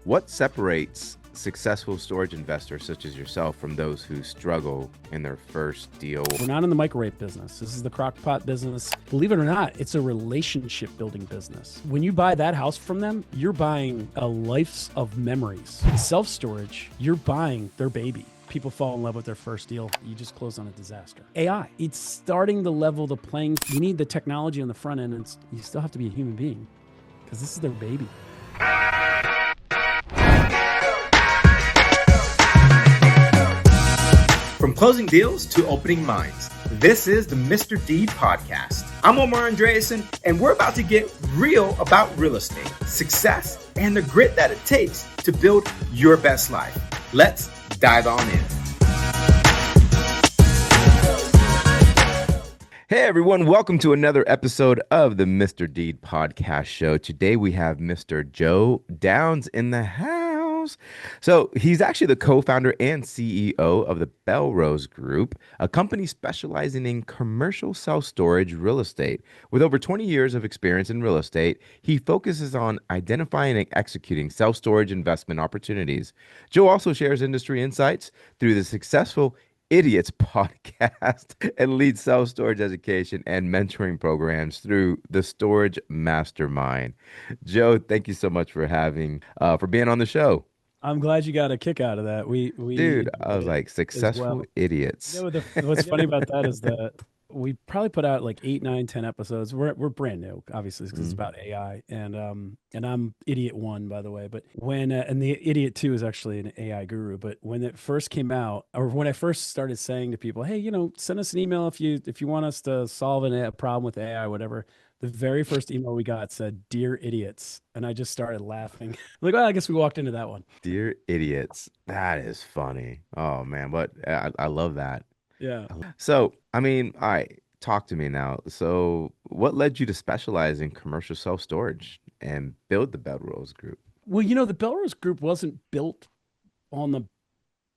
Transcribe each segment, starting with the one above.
What separates successful storage investors such as yourself from those who struggle in their first deal? We're not in the microwave business. This is the crock pot business. Believe it or not, it's a relationship building business. When you buy that house from them, you're buying a life of memories. Self-storage, you're buying their baby. People fall in love with their first deal. You just close on a disaster. AI, it's starting to level the playing. You need the technology on the front end, and you still have to be a human being because this is their baby. From closing deals to opening minds, this is the Mr. D podcast. I'm Omar Andreasen, and we're about to get real about real estate, success, and the grit that it takes to build your best life. Let's dive on in. Hey everyone, welcome to another episode of the Mr. Deed podcast show. Today we have Mr. Joe Downs in the house. So he's actually the co-founder and CEO of the Belrose Group, a company specializing in commercial self-storage real estate. With over 20 years of experience in real estate, he focuses on identifying and executing self-storage investment opportunities. Joe also shares industry insights through the successful Idiots podcast and leads self-storage education and mentoring programs through the Storage Mastermind. Joe, thank you so much for being on the show. I'm glad you got a kick out of that. Dude, I was like successful idiots. You know, what's funny about that is that we probably put out like 8, 9, 10 episodes. We're brand new, obviously, because it's about AI, and I'm idiot 1, by the way. But when and the idiot 2 is actually an AI guru. But when it first came out, or when I first started saying to people, hey, send us an email if you want us to solve a problem with AI, whatever. The very first email we got said, "Dear idiots," and I just started laughing. Like, well, I guess we walked into that one. Dear idiots, that is funny. Oh man, but I love that. Yeah. So, all right, talk to me now. So, what led you to specialize in commercial self-storage and build the Belrose Group? Well, the Belrose Group wasn't built on the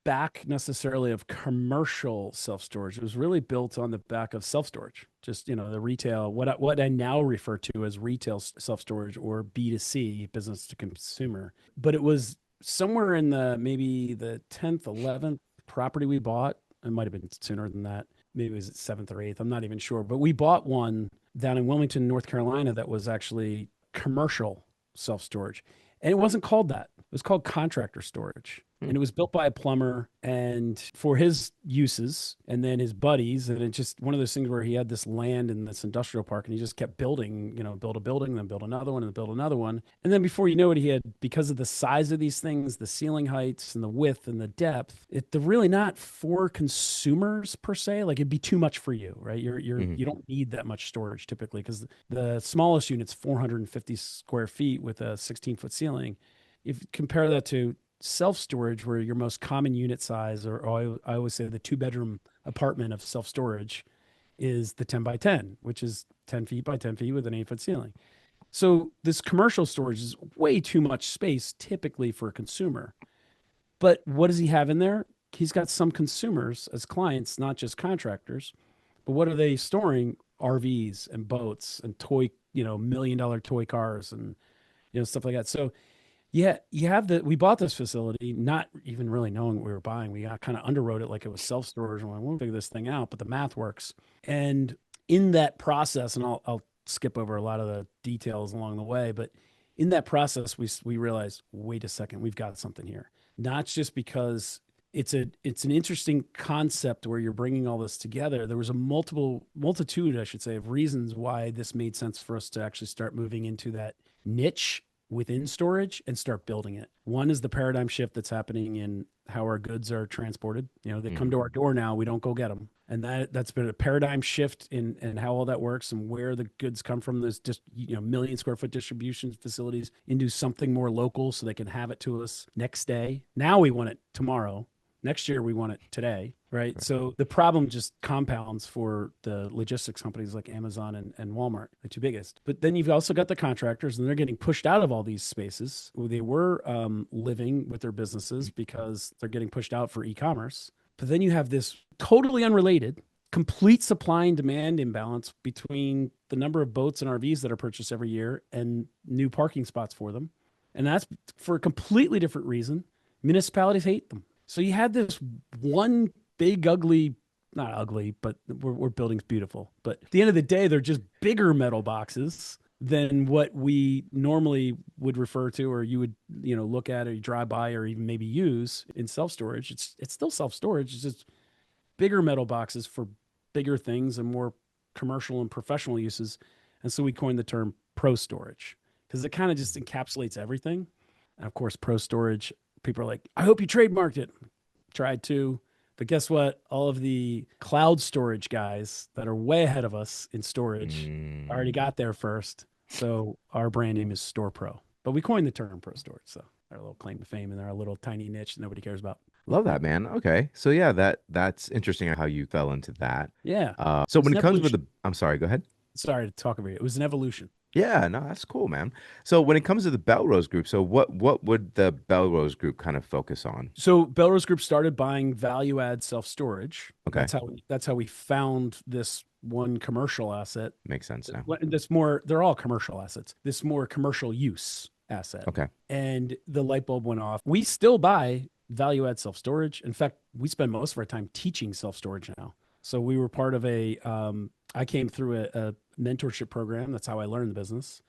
back necessarily of commercial self-storage. It was really built on the back of self-storage. Just, the retail, what I now refer to as retail self-storage, or B2C, business to consumer. But it was somewhere in maybe the 10th, 11th property we bought. It might have been sooner than that. Maybe it was 7th or 8th. I'm not even sure. But we bought one down in Wilmington, North Carolina, that was actually commercial self-storage. And it wasn't called that. It was called contractor storage. And it was built by a plumber and for his uses, and then his buddies. And it's just one of those things where he had this land in this industrial park, and he just kept building, build a building, then build another one, and then build another one. And then before you know it, he had, because of the size of these things, the ceiling heights and the width and the depth, they're really not for consumers per se. Like, it'd be too much for you, right? You don't need that much storage typically, because the smallest unit's 450 square feet with a 16-foot ceiling. If you compare that to self-storage, where your most common unit size, or I always say the 2-bedroom apartment of self-storage, is the 10 by 10, which is 10 feet by 10 feet with an 8-foot ceiling. So this commercial storage is way too much space typically for a consumer. But what does he have in there? He's got some consumers as clients, not just contractors. But what are they storing? RVs and boats and toy, $1 million toy cars and stuff like that. So yeah, we bought this facility not even really knowing what we were buying. We kind of underwrote it like it was self-storage, and we'll figure this thing out, but the math works. And in that process, and I'll skip over a lot of the details along the way, but in that process, we realized, wait a second, we've got something here. Not just because it's an interesting concept where you're bringing all this together. There was a multitude, I should say, of reasons why this made sense for us to actually start moving into that niche within storage and start building it. One is the paradigm shift that's happening in how our goods are transported. They come to our door now, we don't go get them. And that's been a paradigm shift in how all that works and where the goods come from. There's just, million square foot distribution facilities into something more local so they can have it to us next day. Now we want it tomorrow. Next year, we want it today, right? So the problem just compounds for the logistics companies like Amazon and Walmart, the two biggest. But then you've also got the contractors, and they're getting pushed out of all these spaces where they were living with their businesses because they're getting pushed out for e-commerce. But then you have this totally unrelated, complete supply and demand imbalance between the number of boats and RVs that are purchased every year and new parking spots for them. And that's for a completely different reason. Municipalities hate them. So you had this one big, ugly, not ugly, but we're building's beautiful. But at the end of the day, they're just bigger metal boxes than what we normally would refer to, or you would, look at, or you drive by, or even maybe use in self-storage. It's still self-storage. It's just bigger metal boxes for bigger things and more commercial and professional uses. And so we coined the term pro storage because it kind of just encapsulates everything. And of course, pro storage, people are like, I hope you trademarked it. Tried to. But guess what? All of the cloud storage guys that are way ahead of us in storage already got there first. So our brand name is Store Pro. But we coined the term pro storage. So our little claim to fame and our little tiny niche that nobody cares about. Love that, man. Okay. So yeah, that's interesting how you fell into that. Yeah. So when it comes with I'm sorry, go ahead. Sorry to talk over you. It was an evolution. Yeah, no, that's cool, man. So when it comes to the Belrose Group, so what would the Belrose Group kind of focus on? So Belrose Group started buying value add self storage. Okay. That's how we found this one commercial asset. Makes sense now. That's more. They're all commercial assets. This more commercial use asset. Okay. And the light bulb went off. We still buy value add self storage. In fact, we spend most of our time teaching self storage now. So we were part of I came through a mentorship program. That's how I learned the business.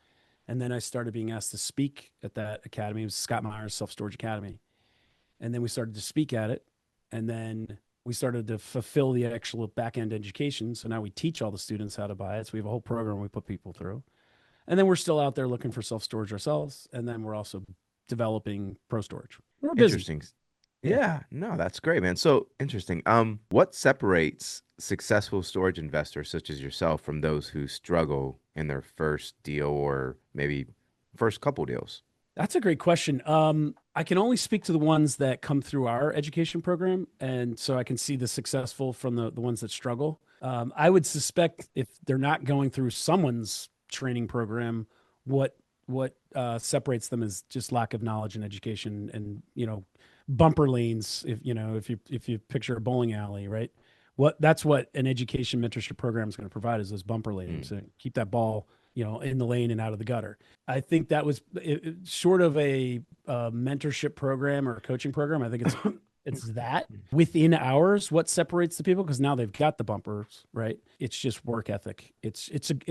And then I started being asked to speak at that academy. It was Scott Meyer's Self Storage Academy. And then we started to speak at it. And then we started to fulfill the actual back end education. So now we teach all the students how to buy it. So we have a whole program we put people through. And then we're still out there looking for self storage ourselves. And then we're also developing pro storage. We're interesting. Yeah, no, that's great, man. So interesting. What separates successful storage investors such as yourself from those who struggle in their first deal or maybe first couple deals? That's a great question. I can only speak to the ones that come through our education program. And so I can see the successful from the ones that struggle. I would suspect if they're not going through someone's training program, what separates them is just lack of knowledge and education and, bumper lanes. If you picture a bowling alley, right? That's what an education mentorship program is going to provide is those bumper lanes to keep that ball, in the lane and out of the gutter. I think that was short of a mentorship program or a coaching program. I think it's that within ours, what separates the people, because now they've got the bumpers, right? It's just work ethic. It's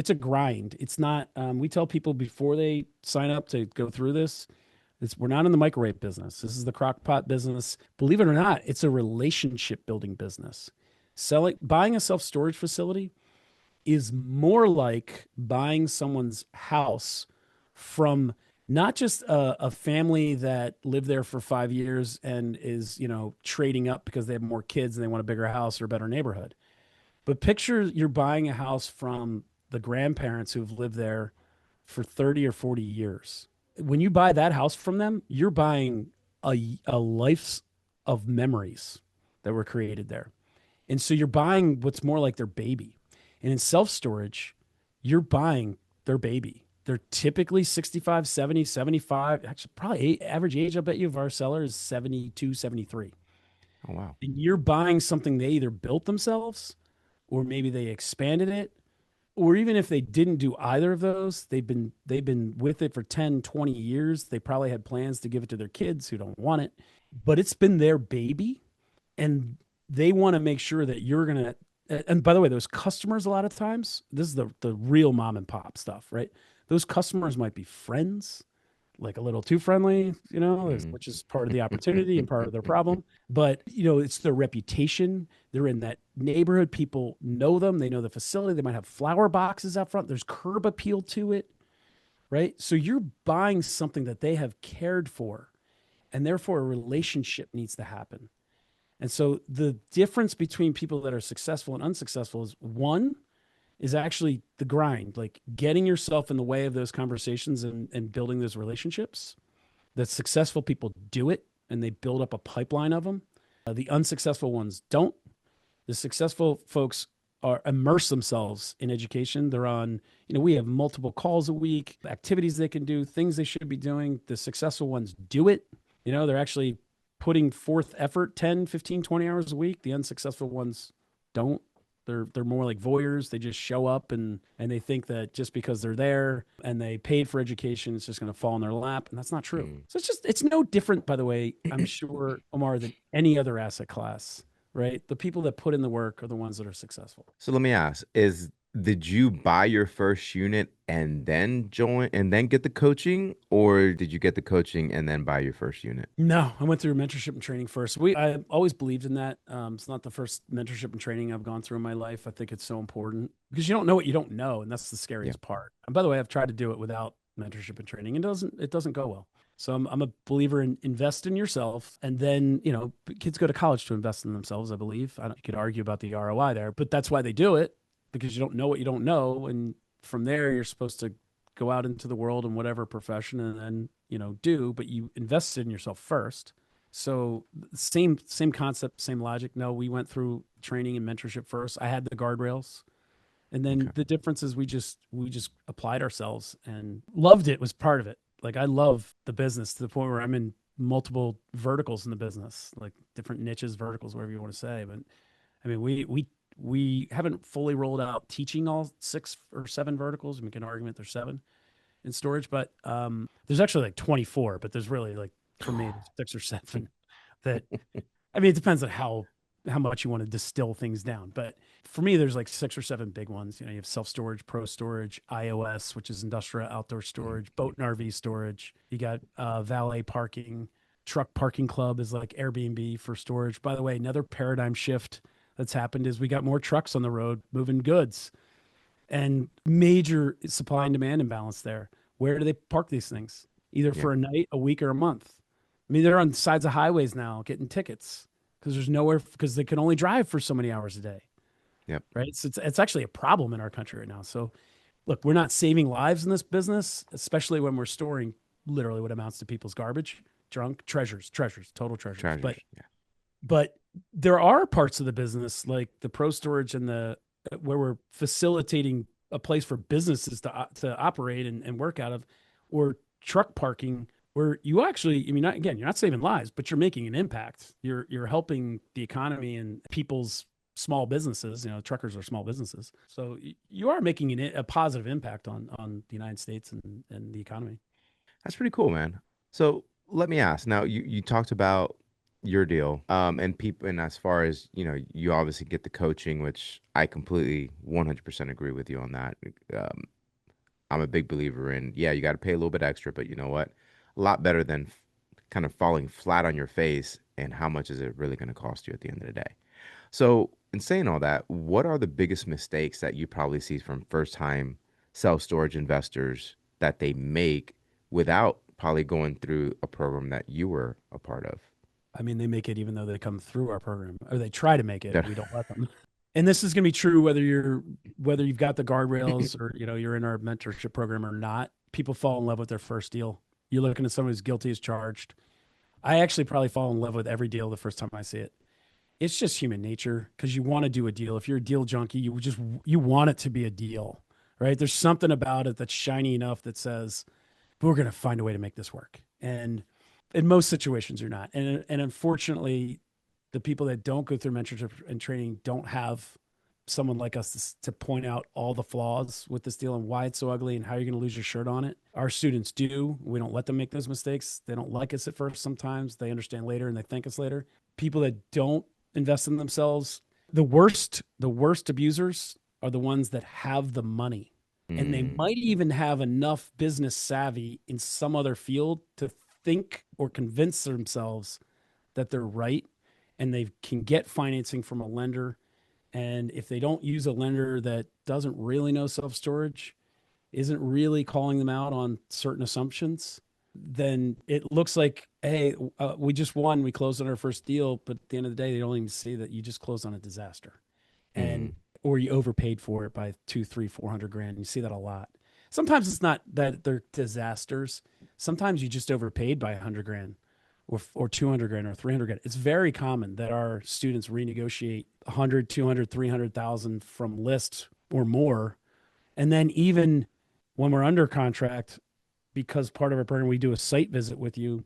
a grind. It's not, we tell people before they sign up to go through this, we're not in the microwave business. This is the crock pot business. Believe it or not, it's a relationship building business. Buying a self-storage facility is more like buying someone's house from not just a family that lived there for 5 years and is, trading up because they have more kids and they want a bigger house or a better neighborhood. But picture you're buying a house from the grandparents who've lived there for 30 or 40 years. When you buy that house from them, you're buying a life of memories that were created there. And so you're buying what's more like their baby. And in self-storage, you're buying their baby. They're typically 65, 70, 75. Actually, probably average age, I bet you, of our seller is 72, 73. Oh, wow. And you're buying something they either built themselves or maybe they expanded it. Or even if they didn't do either of those, they've been with it for 10, 20 years. They probably had plans to give it to their kids who don't want it. But it's been their baby. And they want to make sure that you're going to, and by the way, those customers, a lot of times, this is the real mom and pop stuff, right? Those customers might be friends, like a little too friendly, which is part of the opportunity and part of their problem. But, it's their reputation. They're in that neighborhood. People know them. They know the facility. They might have flower boxes out front. There's curb appeal to it, right? So you're buying something that they have cared for, and therefore a relationship needs to happen. And so the difference between people that are successful and unsuccessful is one is actually the grind, like getting yourself in the way of those conversations and building those relationships. The successful people do it and they build up a pipeline of them. The unsuccessful ones don't. The successful folks immerse themselves in education. They're on, we have multiple calls a week, activities they can do, things they should be doing. The successful ones do it. They're actually putting forth effort 10, 15, 20 hours a week. The unsuccessful ones don't. They're more like voyeurs. They just show up and they think that just because they're there and they paid for education, it's just going to fall in their lap, and that's not true. Mm. So it's no different, by the way, I'm sure, Omar, than any other asset class, right? The people that put in the work are the ones that are successful. So let me ask, did you buy your first unit and then join and then get the coaching, or did you get the coaching and then buy your first unit? No, I went through mentorship and training first. I always believed in that. It's not the first mentorship and training I've gone through in my life. I think it's so important because you don't know what you don't know, and that's the Yeah. scariest part. And by the way, I've tried to do it without mentorship and training, and it doesn't go well. So I'm a believer in invest in yourself, and then kids go to college to invest in themselves. I believe you could argue about the ROI there, but that's why they do it, because you don't know what you don't know, and from there you're supposed to go out into the world in whatever profession and then do, but you invested in yourself first. So same concept, same logic. No, we went through training and mentorship first. I had the guardrails, and then Okay. the difference is we just applied ourselves and loved it. Was part of it. Like, I love the business to the point where I'm in multiple verticals in the business, like different niches, verticals, whatever you want to say. But I mean, we haven't fully rolled out teaching all 6 or 7 verticals. We can argument there's 7 in storage, but there's actually like 24, but there's really, like, for me, there's 6 or 7 that, I mean, it depends on how much you want to distill things down. But for me, there's like 6 or 7 big ones. You have self-storage, pro storage, IOS, which is industrial outdoor storage, boat and RV storage. You got valet parking, truck parking club is like Airbnb for storage. By the way, another paradigm shift that's happened is we got more trucks on the road moving goods, and major supply and demand imbalance there. Where do they park these things? Either Yeah. for a night, a week, or a month. I mean, they're on sides of highways now getting tickets because there's nowhere, because they can only drive for so many hours a day. Yep. Right. So it's actually a problem in our country right now. So look, we're not saving lives in this business, especially when we're storing literally what amounts to people's garbage, junk, treasures, total treasures. Treasures. Yeah. But there are parts of the business like the pro storage and the where we're facilitating a place for businesses to operate and work out of, or truck parking, where you actually, I mean, you're not saving lives, but you're making an impact. You're helping the economy and people's small businesses. Truckers are small businesses, so you are making a positive impact on the United States and the economy. That's pretty cool, man. So let me ask. Now, you talked about your deal, and people, and as far as you obviously get the coaching, which I completely 100% agree with you on that. Um, I'm a big believer in, yeah, you got to pay a little bit extra, but you know what? A lot better than kind of falling flat on your face. And how much is it really going to cost you at the end of the day? So, in saying all that, what are the biggest mistakes that you probably see from first-time self-storage investors that they make without probably going through a program that you were a part of? I mean, they make it even though they come through our program, or they try to make it. Yeah. We don't let them. And this is going to be true whether you've got the guardrails or you're in our mentorship program or not. People fall in love with their first deal. You're looking at someone who's guilty as charged. I actually probably fall in love with every deal the first time I see it. It's just human nature, because you want to do a deal. If you're a deal junkie, you want it to be a deal, right? There's something about it that's shiny enough that says, we're going to find a way to make this work. And in most situations, you're not. And unfortunately, the people that don't go through mentorship and training don't have someone like us to point out all the flaws with this deal and why it's so ugly and how you're going to lose your shirt on it. Our students do. We don't let them make those mistakes. They don't like us at first sometimes. They understand later and they thank us later. People that don't invest in themselves, the worst abusers are the ones that have the money. And they might even have enough business savvy in some other field to think or convince themselves that they're right, and they can get financing from a lender. And if they don't use a lender that doesn't really know self-storage, isn't really calling them out on certain assumptions, then it looks like, hey, we just won, we closed on our first deal, but at the end of the day, they don't even see that you just closed on a disaster. And or you overpaid for it by 200, 300, 400 grand. You see that a lot. Sometimes it's not that they're disasters. Sometimes you just overpaid by 100 grand or 200 grand or 300 grand. It's very common that our students renegotiate 100, 200, 300,000 from list or more. And then even when we're under contract, because part of our program, we do a site visit with you,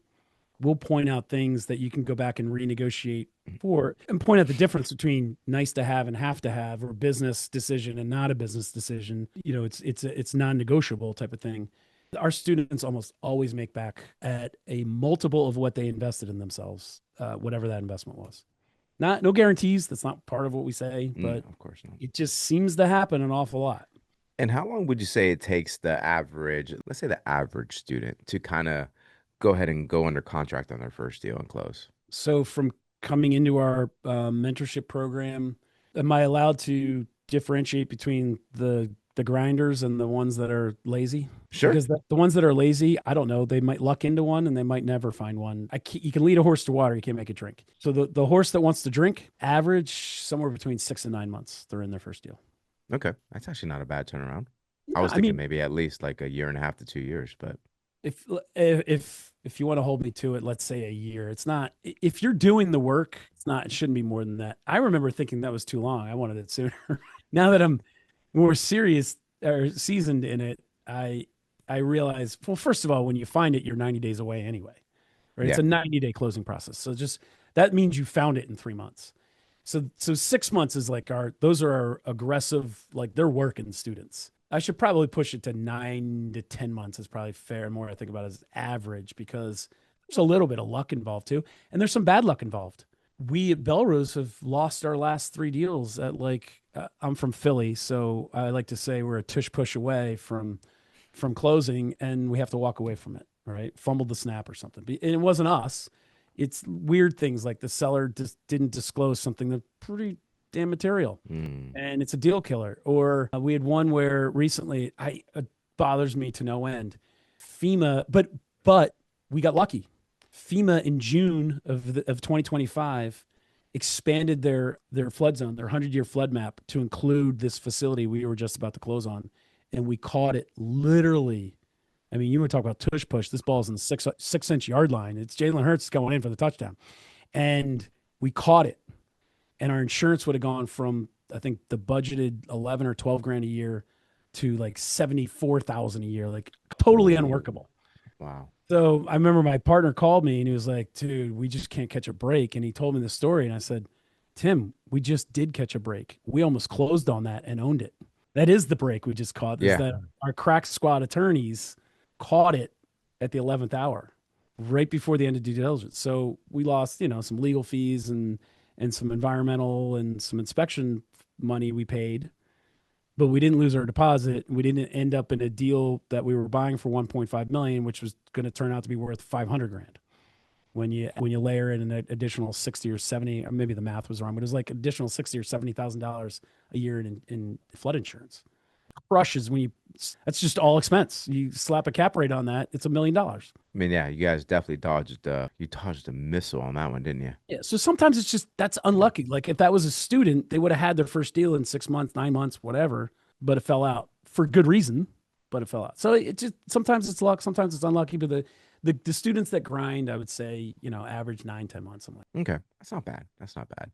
we'll point out things that you can go back and renegotiate for, and point out the difference between nice to have and have to have, or business decision and not a business decision. It's non-negotiable type of thing. Our students almost always make back at a multiple of what they invested in themselves, whatever that investment was. No guarantees. That's not part of what we say, but of course not. it just seems to happen an awful lot. And how long would you say it takes the average, let's say the average student, to kind of go ahead and go under contract on their first deal and close? So from coming into our mentorship program, am I allowed to differentiate between the grinders and the ones that are lazy? Sure. Because the ones that are lazy, I don't know, they might luck into one and they might never find one. You can lead a horse to water, you can't make it drink. So the horse that wants to drink, average somewhere between 6 and 9 months, they're in their first deal. Okay. That's actually not a bad turnaround. I Yeah, was thinking maybe at least like a year and a half to 2 years, but if you want to hold me to it, let's say a year. It's not, if you're doing the work, it shouldn't be more than that. I remember thinking that was too long. I wanted it sooner. Now that I'm more serious or seasoned in it, I realize, well, first of all, when you find it, you're 90 days away anyway, right? Yeah. It's a 90-day closing process. So just that means you found it in 3 months. So 6 months is like those are our aggressive, like they're working students. I should probably push it to 9 to 10 months is probably fair. And more I think about it as average, because there's a little bit of luck involved too. And there's some bad luck involved. We at Belrose have lost our last 3 deals at I'm from Philly. So I like to say we're a tush push away from closing, and we have to walk away from it. Right. Fumbled the snap or something. And it wasn't us. It's weird things like the seller just didn't disclose something that's pretty damn material, and it's a deal killer. Or we had one where recently, it bothers me to no end. FEMA, but we got lucky. FEMA in June of 2025 expanded their flood zone, their 100-year flood map, to include this facility we were just about to close on, and we caught it literally. I mean, you were talking about tush push. This ball's in the 6-inch yard line. It's Jalen Hurts going in for the touchdown, and we caught it. And our insurance would have gone from, I think, the budgeted 11 or 12 grand a year to like 74,000 a year, like totally unworkable. Wow. So I remember my partner called me and he was like, dude, we just can't catch a break. And he told me the story. And I said, Tim, we just did catch a break. We almost closed on that and owned it. That is the break we just caught. Yeah. Is that our crack squad attorneys caught it at the 11th hour, right before the end of due diligence. So we lost, some legal fees and some environmental and some inspection money we paid, but we didn't lose our deposit. We didn't end up in a deal that we were buying for 1.5 million, which was going to turn out to be worth 500 grand. When you layer in an additional 60 or 70, or maybe the math was wrong, but it was like additional 60 or $70,000 a year in flood insurance. Crushes that's just all expense. You slap a cap rate on that, it's $1 million. I mean, yeah, you guys definitely dodged a missile on that one, didn't you? Yeah. So sometimes it's just, that's unlucky. Like if that was a student, they would have had their first deal in 6 months, 9 months, whatever, but it fell out for good reason, but it fell out. So it just, sometimes it's luck, sometimes it's unlucky, but the students that grind, I would say, average 9-10 months. I'm like, Okay. That's not bad. That's not bad.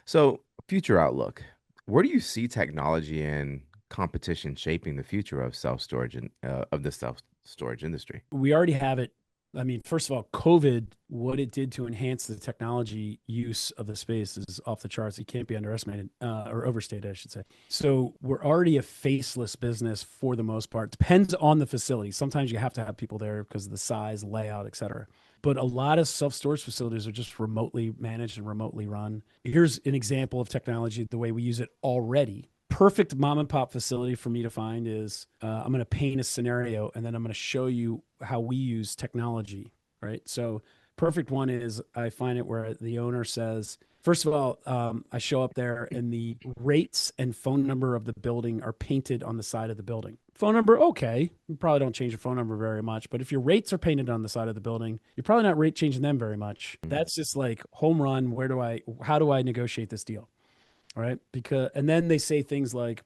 So future outlook, where do you see technology and competition shaping the future of self-storage and of the self-storage industry? we already have it. I mean, first of all, COVID, what it did to enhance the technology use of the space is off the charts. It can't be underestimated or overstated, I should say. So we're already a faceless business for the most part. Depends on the facility. Sometimes you have to have people there because of the size, layout, et cetera. But a lot of self-storage facilities are just remotely managed and remotely run. Here's an example of technology, the way we use it already. Perfect mom and pop facility for me to find is I'm going to paint a scenario and then I'm going to show you how we use technology, right? So perfect one is I find it where the owner says, first of all, I show up there and the rates and phone number of the building are painted on the side of the building. Phone number, okay. You probably don't change your phone number very much, but if your rates are painted on the side of the building, you're probably not rate changing them very much. That's just like home run. How do I negotiate this deal? All right. And then they say things like,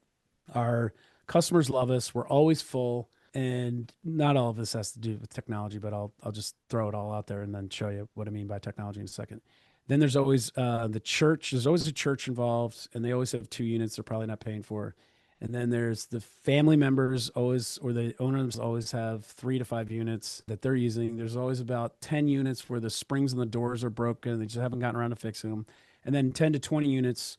our customers love us. We're always full. And not all of this has to do with technology, but I'll just throw it all out there and then show you what I mean by technology in a second. Then there's always the church. There's always a church involved, and they always have 2 units they're probably not paying for. And then there's the family members always, or the owners always have 3 to 5 units that they're using. There's always about 10 units where the springs and the doors are broken. They just haven't gotten around to fixing them. And then 10 to 20 units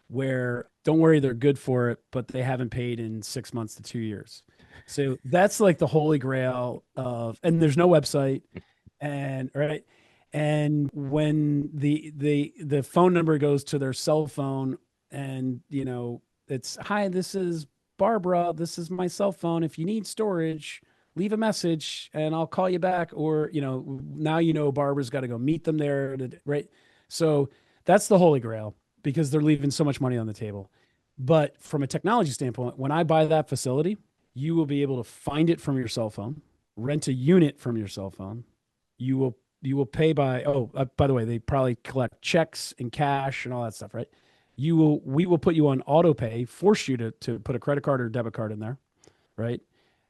where don't worry, they're good for it, but they haven't paid in 6 months to 2 years. So that's like the holy grail of, and there's no website, and right. And when the phone number goes to their cell phone, and it's, hi, this is Barbara, this is my cell phone, if you need storage, leave a message and I'll call you back. Or now Barbara's got to go meet them there, right? So that's the holy grail, because they're leaving so much money on the table. But from a technology standpoint, when I buy that facility, you will be able to find it from your cell phone, rent a unit from your cell phone. You will pay by, by the way, they probably collect checks and cash and all that stuff, right? We will put you on auto pay, force you to put a credit card or debit card in there, right?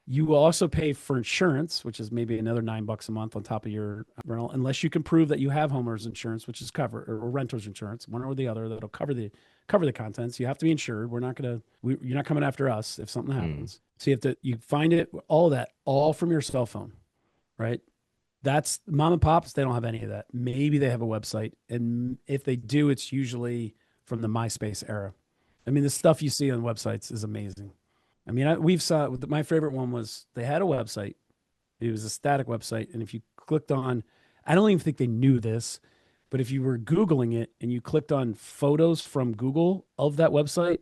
You will also pay for insurance, which is maybe another $9 a month on top of your rental, unless you can prove that you have homeowners insurance, which is cover, or renters insurance, one or the other, that'll cover the contents. You have to be insured. You're not coming after us if something happens. So you find it, all that, all from your cell phone, right? That's mom and pops. They don't have any of that. Maybe they have a website, and if they do, it's usually from the MySpace era. I mean, the stuff you see on websites is amazing. I mean, we've saw, my favorite one was, they had a website. It was a static website. And if you clicked on, I don't even think they knew this, but if you were Googling it and you clicked on photos from Google of that website,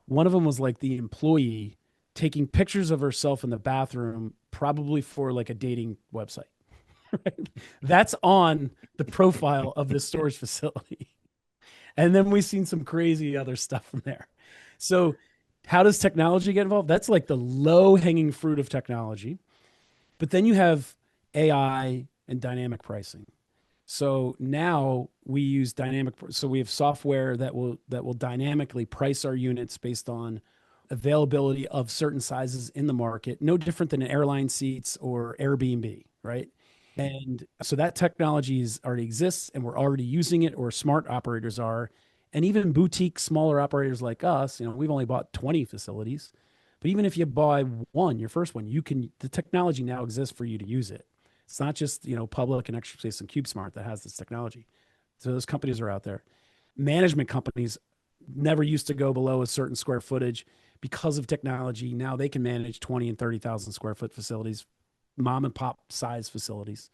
one of them was like the employee taking pictures of herself in the bathroom, probably for like a dating website. Right? That's on the profile of the storage facility. And then we've seen some crazy other stuff from there. So how does technology get involved? That's like the low hanging fruit of technology. But then you have AI and dynamic pricing. So now we use so we have software that will dynamically price our units based on availability of certain sizes in the market, no different than airline seats or Airbnb, right? And so that technology already exists, and we're already using it, or smart operators are. And even boutique, smaller operators like us, we've only bought 20 facilities. But even if you buy one, your first one, the technology now exists for you to use it. It's not just, Public and Extra Space and CubeSmart that has this technology. So those companies are out there. Management companies never used to go below a certain square footage because of technology. Now they can manage 20 and 30,000 square foot facilities, mom and pop size facilities.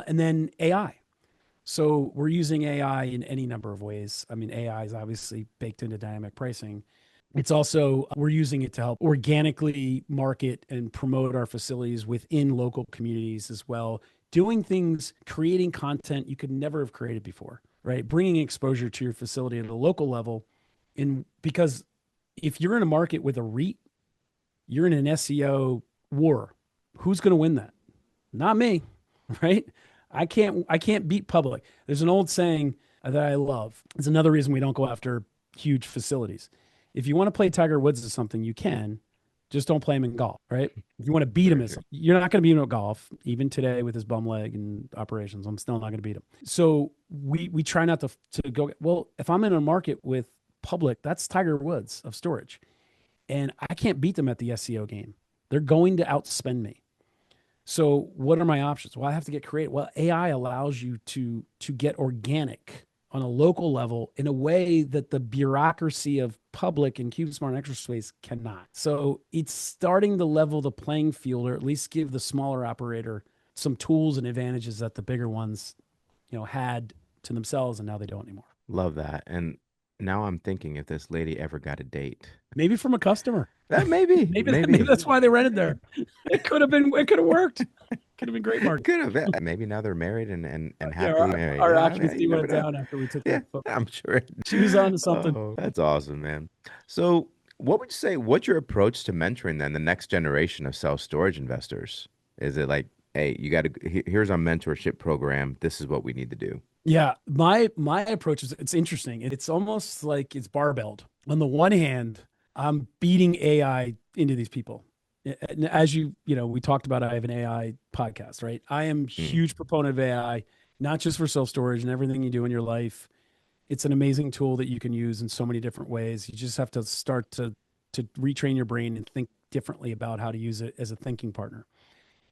And then AI. So we're using AI in any number of ways. I mean, AI is obviously baked into dynamic pricing. It's also, we're using it to help organically market and promote our facilities within local communities as well. Doing things, creating content you could never have created before, right? Bringing exposure to your facility at a local level. Because if you're in a market with a REIT, you're in an SEO war. Who's going to win that? Not me, right? I can't beat public. There's an old saying that I love. It's another reason we don't go after huge facilities. If you want to play Tiger Woods or something, you can. Just don't play him in golf, right? If you want to beat him, you're not going to beat him at golf. Even today with his bum leg and operations, I'm still not going to beat him. So we try not to go, well, if I'm in a market with public, that's Tiger Woods of storage. And I can't beat them at the SEO game. They're going to outspend me. So what are my options? Well, I have to get creative. Well, AI allows you to get organic on a local level in a way that the bureaucracy of Public and CubeSmart and Extra Space cannot. So it's starting to level the playing field, or at least give the smaller operator some tools and advantages that the bigger ones, had to themselves, and now they don't anymore. Love that. And now I'm thinking if this lady ever got a date. Maybe from a customer. Maybe. Maybe that's why they rented there. It could have worked. Could have been great, Mark. Could have. Maybe now they're married and happily married. Our occupancy went down after we took that photo. I'm sure. She was on to something. Oh, that's awesome, man. So what would you say, what's your approach to mentoring then the next generation of self-storage investors? Is it like, hey, here's our mentorship program. This is what we need to do. Yeah, my approach is, it's interesting. It's almost like it's barbelled. On the one hand, I'm beating AI into these people. As we talked about, I have an AI podcast, right? I am a huge proponent of AI, not just for self-storage and everything you do in your life. It's an amazing tool that you can use in so many different ways. You just have to start to to retrain your brain and think differently about how to use it as a thinking partner.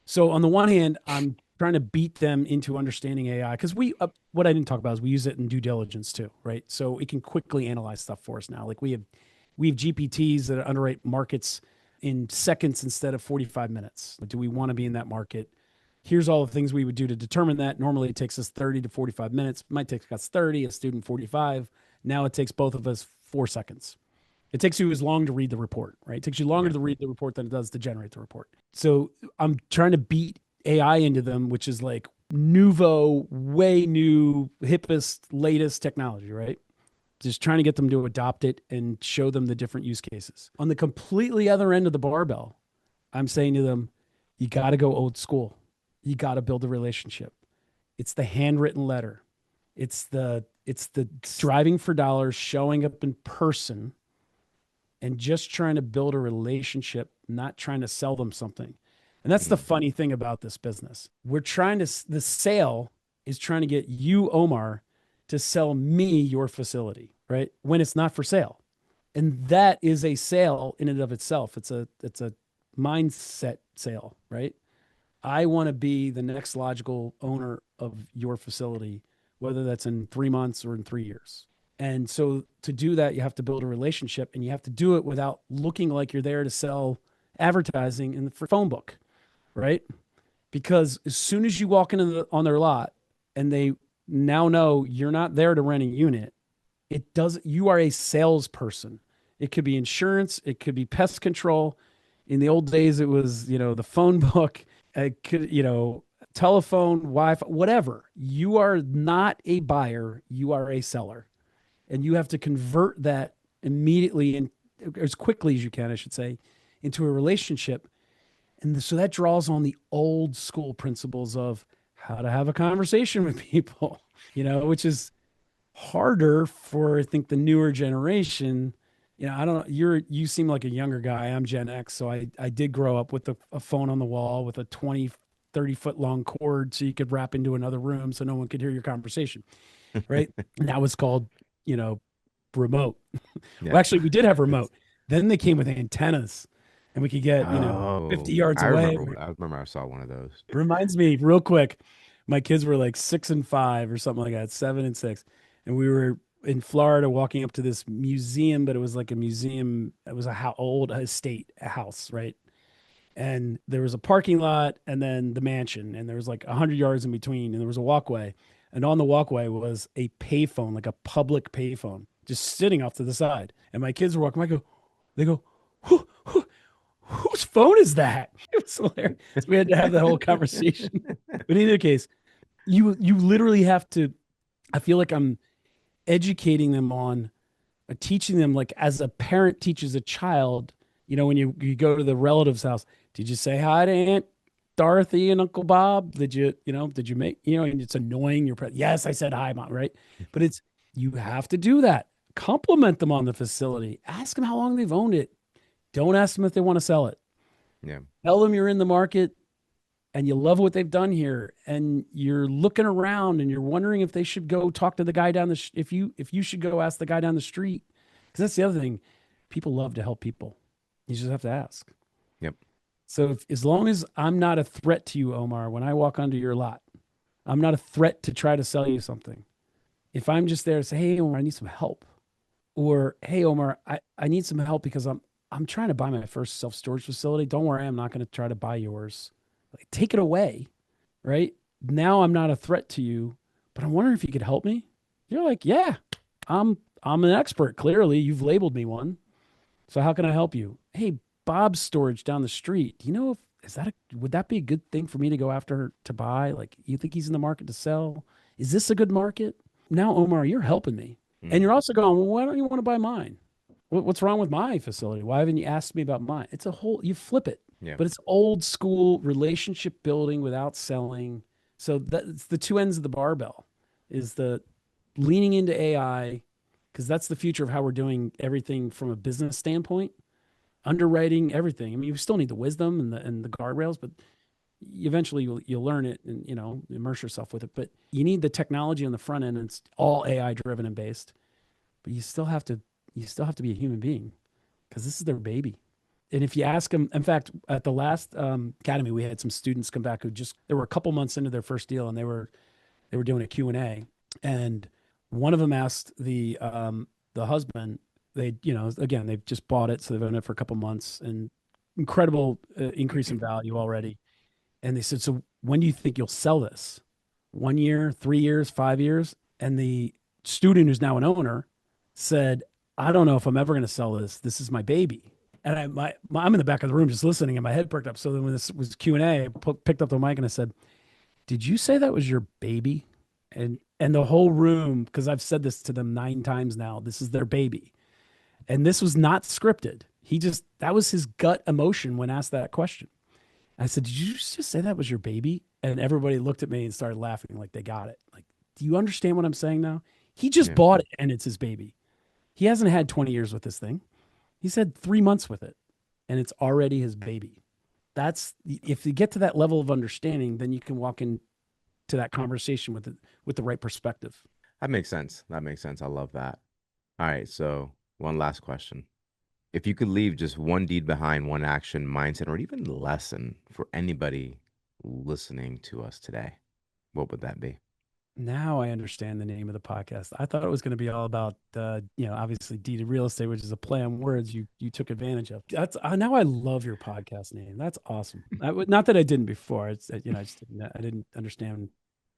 So on the one hand, I'm trying to beat them into understanding AI because what I didn't talk about is we use it in due diligence too, right? So it can quickly analyze stuff for us now. Like we have GPTs that underwrite markets in seconds instead of 45 minutes. Do we want to be in that market? Here's all the things we would do to determine that. Normally it takes us 30 to 45 minutes. It might take us 30, a student 45. Now it takes both of us 4 seconds. It takes you as long to read the report, right? It takes you longer to read the report than it does to generate the report. So I'm trying to beat AI into them, which is like nouveau, way new, hippest, latest technology, right? Just trying to get them to adopt it and show them the different use cases. On the completely other end of the barbell, I'm saying to them, you got to go old school. You got to build a relationship. It's the handwritten letter. It's the driving for dollars, showing up in person, and just trying to build a relationship, not trying to sell them something. And that's the funny thing about this business. The sale is trying to get you, Omar, to sell me your facility, right? When it's not for sale. And that is a sale in and of itself. It's a mindset sale, right? I want to be the next logical owner of your facility, whether that's in 3 months or in 3 years. And so to do that, you have to build a relationship, and you have to do it without looking like you're there to sell advertising in the phone book, right? Because as soon as you walk into on their lot and they now know you're not there to rent a unit, you are a salesperson. It could be insurance, it could be pest control. In the old days, it was, the phone book, it could, telephone, Wi-Fi, whatever. You are not a buyer, you are a seller. And you have to convert that immediately and as quickly as you can, I should say, into a relationship. And so that draws on the old school principles of how to have a conversation with people, which is harder for, I think, the newer generation. I don't know. You seem like a younger guy. I'm Gen X. So I did grow up with a phone on the wall with a 20, 30-foot long cord so you could wrap into another room so no one could hear your conversation. Right. And that was called, remote. Yeah. Well, actually, we did have remote. Then they came with antennas and we could get, 50 yards away. I remember I saw one of those. Reminds me real quick. My kids were like 6 and 5 or something like that, 7 and 6. And we were in Florida walking up to this museum, but it was like a museum. It was old estate, a house, right? And there was a parking lot and then the mansion, and there was like 100 yards in between, and there was a walkway. And on the walkway was a payphone, like a public payphone, just sitting off to the side. And my kids were walking. They go, whose phone is that? It was hilarious. So we had to have that whole conversation. But in either case, you literally have to. I feel like I'm educating them on, teaching them like as a parent teaches a child. When you go to the relative's house, did you say hi to Aunt Dorothy and Uncle Bob? Did you make, and it's annoying. Yes, I said hi, Mom, right? But you have to do that. Compliment them on the facility. Ask them how long they've owned it. Don't ask them if they want to sell it. Yeah. Tell them you're in the market and you love what they've done here, and you're looking around and you're wondering if they should go talk to the guy down if you should go ask the guy down the street. Because that's the other thing. People love to help people. You just have to ask. Yep. So as long as I'm not a threat to you, Omar, when I walk onto your lot, I'm not a threat to try to sell you something. If I'm just there to say, hey, Omar, I need some help. Or, hey, Omar, I need some help because I'm trying to buy my first self-storage facility. Don't worry, I'm not going to try to buy yours. Like, take it away, right? Now I'm not a threat to you, but I'm wondering if you could help me. You're like, yeah, I'm an expert. Clearly, you've labeled me one. So how can I help you? Hey, Bob's storage down the street. Do you know would that be a good thing for me to go after to buy? Like, you think he's in the market to sell? Is this a good market? Now, Omar, you're helping me. And you're also going, well, why don't you want to buy mine? What's wrong with my facility? Why haven't you asked me about mine? You flip it. Yeah. But it's old school relationship building without selling. So that's the two ends of the barbell, is the leaning into AI, because that's the future of how we're doing everything from a business standpoint, underwriting everything. I mean, you still need the wisdom and the guardrails, but eventually you'll learn it and, immerse yourself with it. But you need the technology on the front end, and it's all AI driven and based. But you still have to be a human being. because this is their baby. And if you ask them, in fact, at the last academy, we had some students come back who just, they were a couple months into their first deal, and they were doing a Q&A, and one of them asked the husband, they, you know, again, they've just bought it, so they've owned it for a couple months, and incredible increase in value already. And they said, so when do you think you'll sell this? 1 year, 3 years, 5 years? And the student who's now an owner said, I don't know if I'm ever going to sell this. This is my baby. And I'm in the back of the room just listening, and my head perked up. So then when this was Q&A, picked up the mic and I said, did you say that was your baby? And the whole room, because I've said this to them 9 times now, this is their baby. And this was not scripted. That was his gut emotion when asked that question. I said, did you just say that was your baby? And everybody looked at me and started laughing like they got it. Like, do you understand what I'm saying now? He just bought it and it's his baby. He hasn't had 20 years with this thing. He's had 3 months with it and it's already his baby. If you get to that level of understanding, then you can walk into that conversation with the right perspective. That makes sense. I love that. All right. So one last question. If you could leave just one deed behind, one action, mindset, or even lesson for anybody listening to us today, what would that be? Now I understand the name of the podcast. I thought it was going to be all about, obviously deeded real estate, which is a play on words you took advantage of. Now I love your podcast name. That's awesome. Not that I didn't before. It's I didn't understand,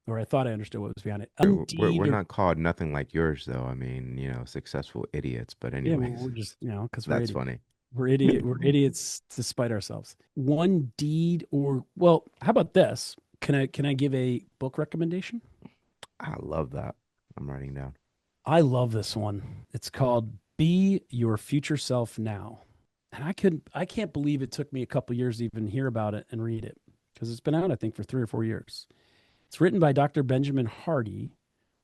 or I thought I understood what was behind it. We're not called nothing like yours, though. I mean, successful idiots. But anyways, we're just because that's funny. We're idiots to spite ourselves. One deed, how about this? Can I give a book recommendation? I love that. I'm writing down. I love this one. It's called Be Your Future Self Now. And I can't believe it took me a couple years to even hear about it and read it, because it's been out, I think, for 3 or 4 years. It's written by Dr. Benjamin Hardy,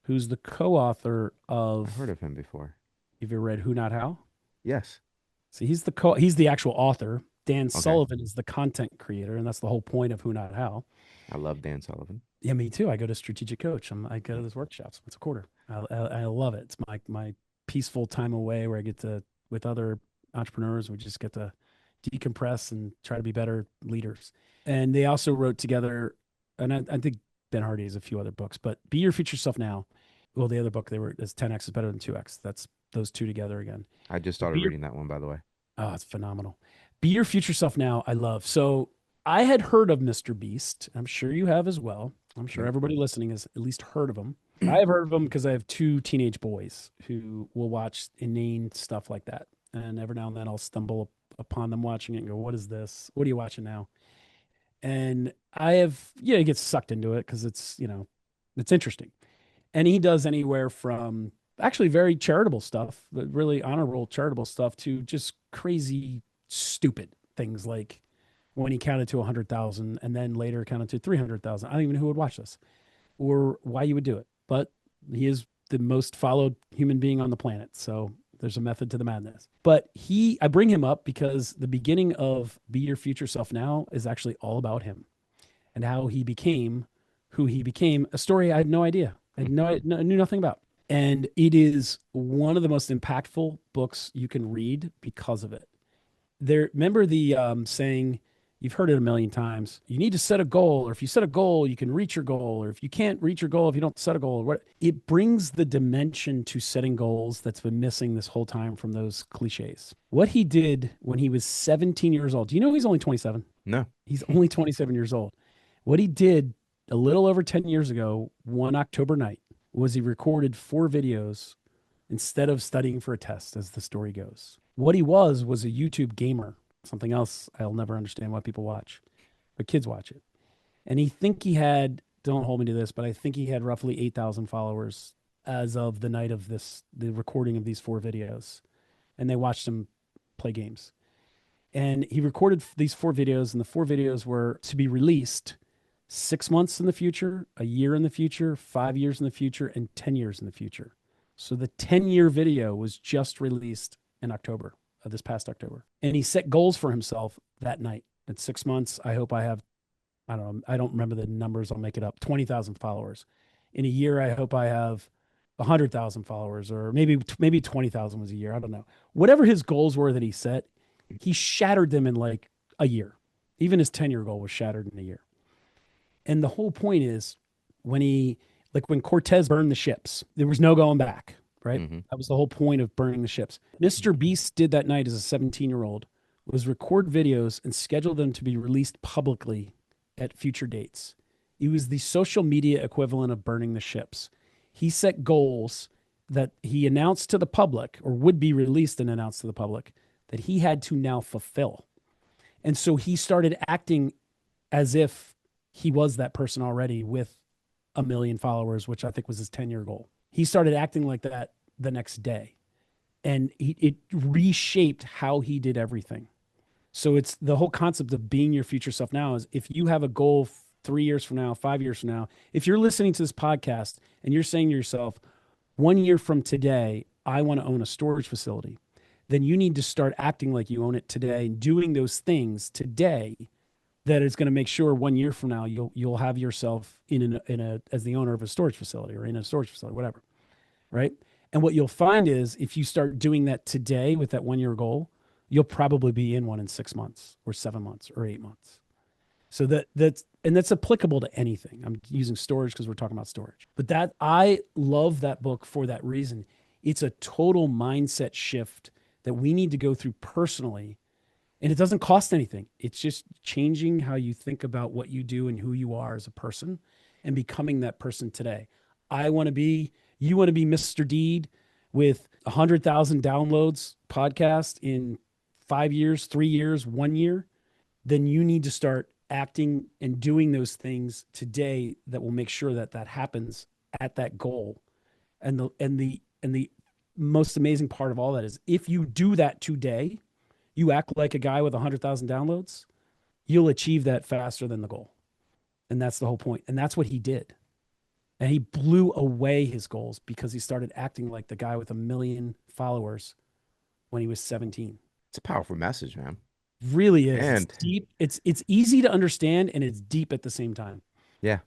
who's the co-author of... I've heard of him before. Have you ever read Who Not How? Yes. So he's the actual author. Dan Sullivan is the content creator, and that's the whole point of Who Not How. I love Dan Sullivan. Yeah, me too. I go to Strategic Coach. I go to those workshops once a quarter. I love it. It's my peaceful time away where I get to, with other entrepreneurs, we just get to decompress and try to be better leaders. And they also wrote together, and I think Ben Hardy has a few other books, but Be Your Future Self Now. Well, the other book is 10X is better than 2X. That's those two together again. I just started reading that one, by the way. Oh, it's phenomenal. Be Your Future Self Now, I love. So I had heard of Mr. Beast. I'm sure you have as well. I'm sure everybody listening has at least heard of him. I have heard of him because I have 2 teenage boys who will watch inane stuff like that. And every now and then I'll stumble upon them watching it and go, what is this? What are you watching now? And I have, he gets sucked into it because it's interesting. And he does anywhere from actually very charitable stuff, but really honorable charitable stuff, to just crazy, stupid things like when he counted to 100,000 and then later counted to 300,000. I don't even know who would watch this or why you would do it, but he is the most followed human being on the planet. So there's a method to the madness. But I bring him up because the beginning of Be Your Future Self Now is actually all about him and how he became who he became, a story I had no idea. I knew nothing about. And it is one of the most impactful books you can read because of it. Remember the saying, you've heard it a million times, you need to set a goal, or if you set a goal, you can reach your goal, or if you can't reach your goal, if you don't set a goal, it brings the dimension to setting goals that's been missing this whole time from those cliches. What he did when he was 17 years old, do you know he's only 27? No. He's only 27 years old. What he did a little over 10 years ago, one October night, was he recorded 4 videos instead of studying for a test, as the story goes. What he was a YouTube gamer, something else I'll never understand why people watch, but kids watch it. And don't hold me to this, but I think he had roughly 8,000 followers as of the night of the recording of these 4 videos. And they watched him play games. And he recorded these 4 videos, and the 4 videos were to be released 6 months in the future, a year in the future, 5 years in the future, and 10 years in the future. So the 10-year video was just released in October, of this past October. And he set goals for himself that night. In 6 months, I hope I have, I don't remember the numbers, I'll make it up, 20,000 followers. In a year, I hope I have 100,000 followers, or maybe 20,000 was a year. I don't know. Whatever his goals were that he set, he shattered them in like a year. Even his 10-year goal was shattered in a year. And the whole point is when Cortez burned the ships, there was no going back, right? Mm-hmm. That was the whole point of burning the ships. Mr. Beast did that night as a 17-year-old was record videos and schedule them to be released publicly at future dates. It was the social media equivalent of burning the ships. He set goals that he announced to the public, or would be released and announced to the public, that he had to now fulfill. And so he started acting as if he was that person already with 1 million followers, which I think was his 10-year goal. He started acting like that the next day. And it reshaped how he did everything. So it's the whole concept of being your future self now is if you have a goal 3 years from now, 5 years from now, if you're listening to this podcast and you're saying to yourself, 1 year from today, I want to own a storage facility, then you need to start acting like you own it today and doing those things today that is going to make sure 1 year from now you'll have yourself in a as the owner of a storage facility or in a storage facility, whatever, right? And what you'll find is if you start doing that today with that 1 year goal, you'll probably be in one in 6 months or 7 months or 8 months. So that's applicable to anything. I'm using storage because we're talking about storage. But that I love that book for that reason. It's a total mindset shift that we need to go through personally. And it doesn't cost anything. It's just changing how you think about what you do and who you are as a person and becoming that person today. You want to be Mr. Deed with 100,000 downloads podcast in 5 years, 3 years, 1 year. Then you need to start acting and doing those things today that will make sure that that happens at that goal. And the most amazing part of all that is if you do that today, you act like a guy with 100,000 downloads, you'll achieve that faster than the goal. And that's the whole point. And that's what he did. And he blew away his goals because he started acting like the guy with 1 million followers when he was 17. It's a powerful message, man. Really is. And it's deep. It's easy to understand and it's deep at the same time. yeah.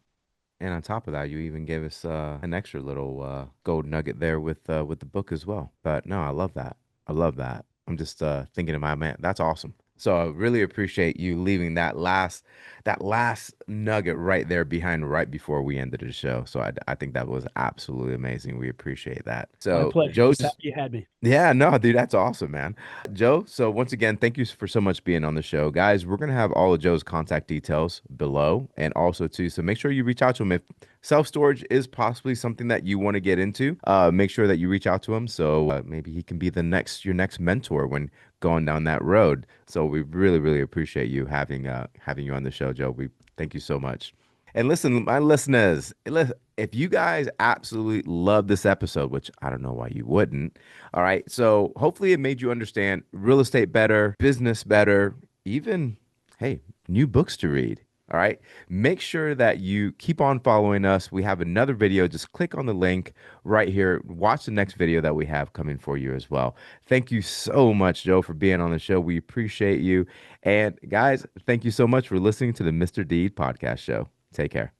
And on top of that, you even gave us an extra little gold nugget there with the book as well. But no, I love that. I love that. I'm just thinking of my man. That's awesome. So I really appreciate you leaving that last nugget right there behind right before we ended the show. So I think that was absolutely amazing. We appreciate that. So My pleasure. Joe, You had me. yeah, no, dude, that's awesome, man. Joe, so once again, thank you for so much being on the show. Guys, we're going to have all of Joe's contact details below and also too. So make sure you reach out to him if self-storage is possibly something that you want to get into. Make sure that you reach out to him so maybe he can be your next mentor when going down that road. So we really, really appreciate you having you on the show, Joe. We thank you so much. And listen, my listeners, if you guys absolutely love this episode, which I don't know why you wouldn't, all right, so hopefully it made you understand real estate better, business better, even, hey, new books to read. All right. Make sure that you keep on following us. We have another video. Just click on the link right here. Watch the next video that we have coming for you as well. Thank you so much, Joe, for being on the show. We appreciate you. And guys, thank you so much for listening to the Mr. Deed podcast show. Take care.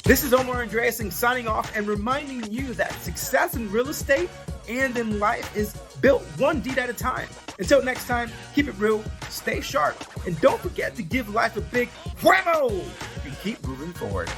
This is Omar Andreasen signing off and reminding you that success in real estate and in life is built one deed at a time. Until next time, keep it real, stay sharp, and don't forget to give life a big whammo and keep moving forward.